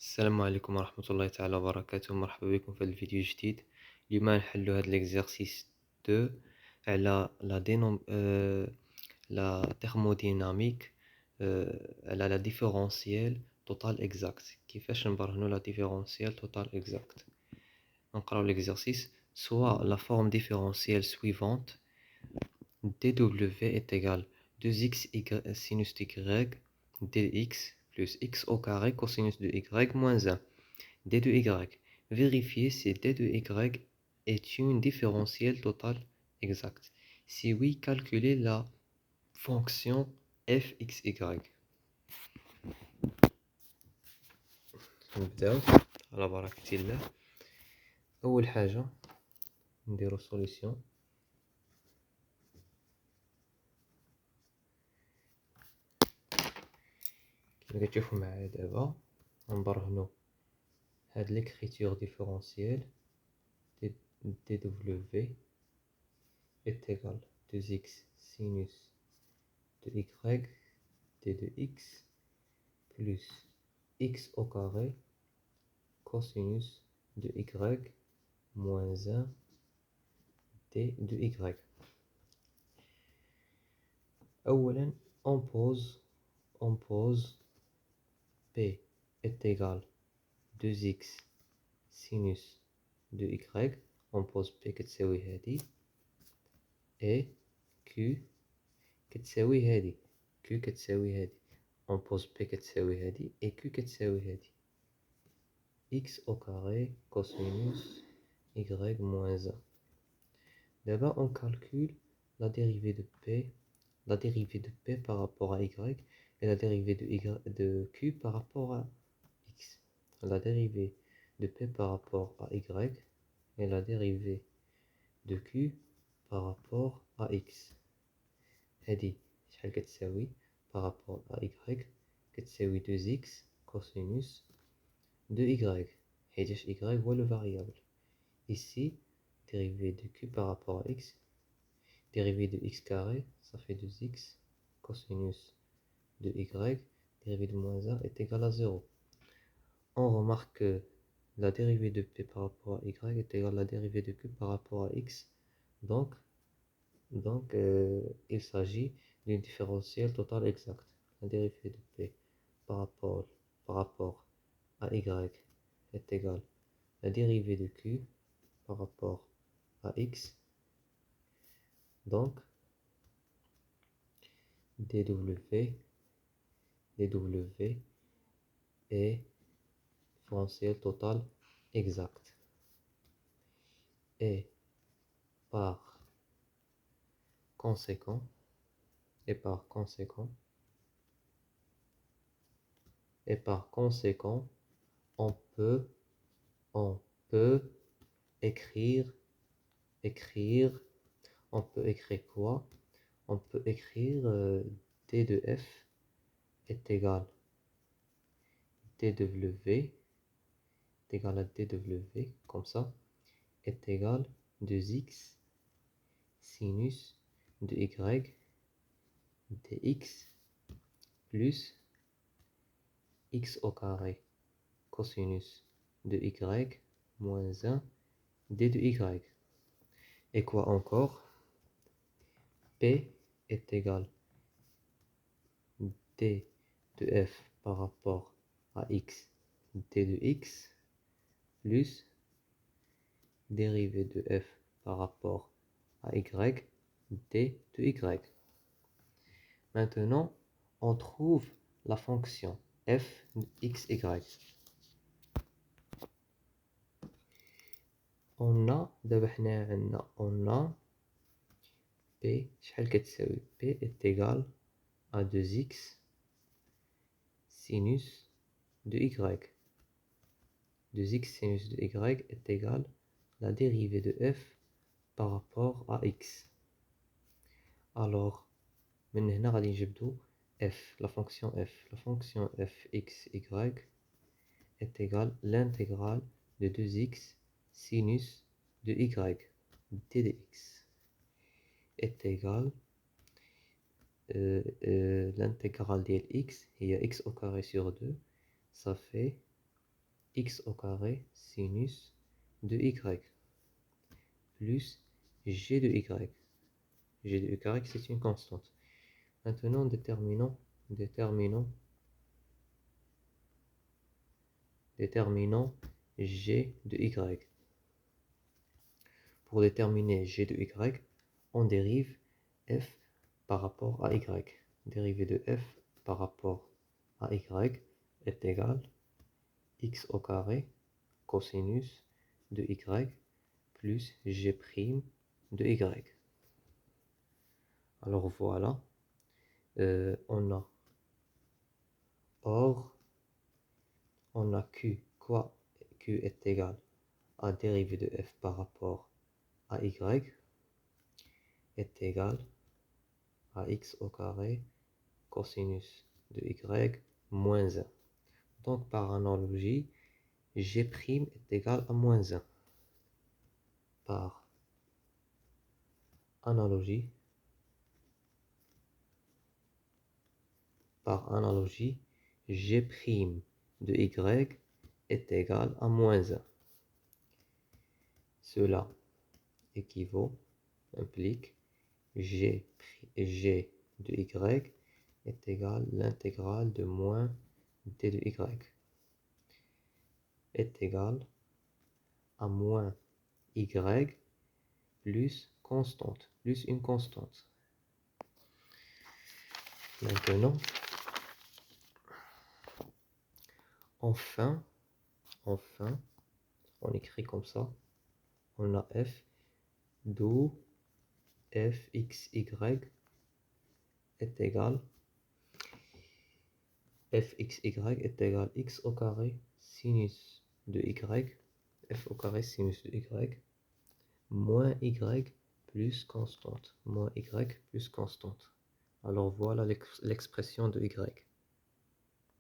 السلام عليكم ورحمة الله تعالى وبركاته. مرحبا بكم في هذا الفيديو الجديد. اليوم نحلو هذا l'exercice 2 على لا thermodynamique، على لا ديفيرونسيال توتال اكزاكت. كيفاش نبرهنو لا ديفيرونسيال توتال اكزاكت؟ نقراو l'exercice. Soit la forme différentielle suivante: dw est égal 2x sinus y dx plus x au carré cosinus de y moins 1 d de y. Vérifiez si d de y est une différentielle totale exacte. Si oui, calculez la fonction fxy. نبداو على بركة الله. أول حاجة نديرو solution. كما كتشوفو معايا دابا غنبرهنو هاد l'écriture différentielle. dw est égal 2x sinus de y d de x plus x au carré cosinus de y moins 1 d de y. أولا on pose p est égal 2x sinus de y. on pose p كتساوي هادي et q كتساوي هادي q كتساوي هادي. on pose p كتساوي هادي et q كتساوي هادي. x au carré cosinus y moins 1. D'abord on calcule la dérivée de p par rapport à y et la dérivée de q par rapport à x. La dérivée de p par rapport à y et la dérivée de q par rapport à x. هذه شحال كتساوي par rapport à y كتساوي 2x cosinus de y حيتاش y هو le variable. Ici dérivée de q par rapport à x, dérivée de x carré, ça fait 2x cosinus de y, dérivée de moins 1 est égal à 0. On remarque que la dérivée de p par rapport à y est égale à la dérivée de q par rapport à x. Donc il s'agit d'une différentielle totale exacte. La dérivée de p par rapport à y est égale à la dérivée de q par rapport à x. Donc dw est différentielle totale exacte. Et par conséquent, on peut écrire quoi? On peut écrire d de f est égal dw à dw, comme ça, est égal 2x sinus de y dx plus x au carré cosinus de y moins 1 d de y. Et quoi encore? P est égal d de f par rapport à x d de x plus dérivée de f par rapport à y d de y. Maintenant, on trouve la fonction f de x, y. On a p شحال كتساوي p est égal à 2x sinus de y. 2x sinus de y est égal à la dérivée de f par rapport à x. Alors من هنا غادي نجبدو f, la fonction f x y est égale l'intégrale de 2x sinus de y d de x est égal l'intégrale de x, il y a x au carré sur 2, ça fait x au carré sinus de y plus g de y. G de y, c'est une constante. Maintenant, déterminons g de y. Pour déterminer g de y, on dérive f par rapport à y. Dérivée de f par rapport à y est égal x au carré cosinus de y plus g' de y. Alors voilà, on a q, quoi q est égal à dérivée de f par rapport à y est égal à x au carré cosinus de y moins 1. Donc par analogie, g' est égal à moins 1. Par analogie, g' de y est égal à moins 1. Cela implique g de y est égal à l'intégrale de moins d de y est égal à moins y plus constante, plus une constante. Maintenant, enfin, on écrit comme ça, on a f d'où fxy est égal x au carré sinus de y, f au carré sinus de y, moins y plus constante, Alors voilà l'expression de y.